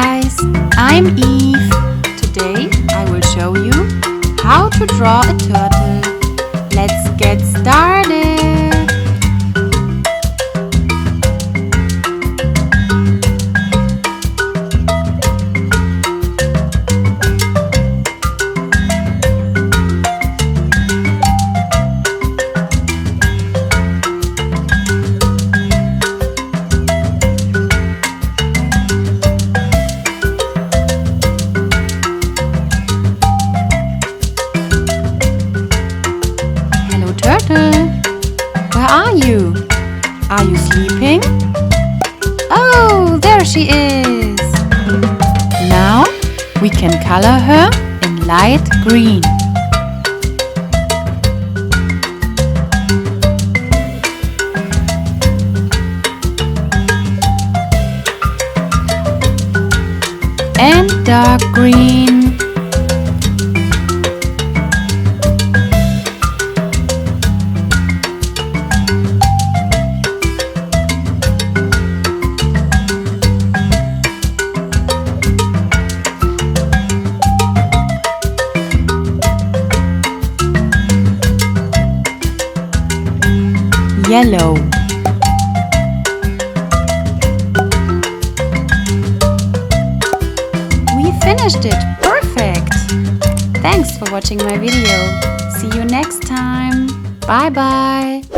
guys, I'm Eve. Today I will show you how to draw a turtle. Let's get started. Turtle, where are you? Are you sleeping? Oh, there she is! Now we can color her in light green. And dark green. Yellow. We finished it! Perfect! Thanks for watching my video. See you next time. Bye bye!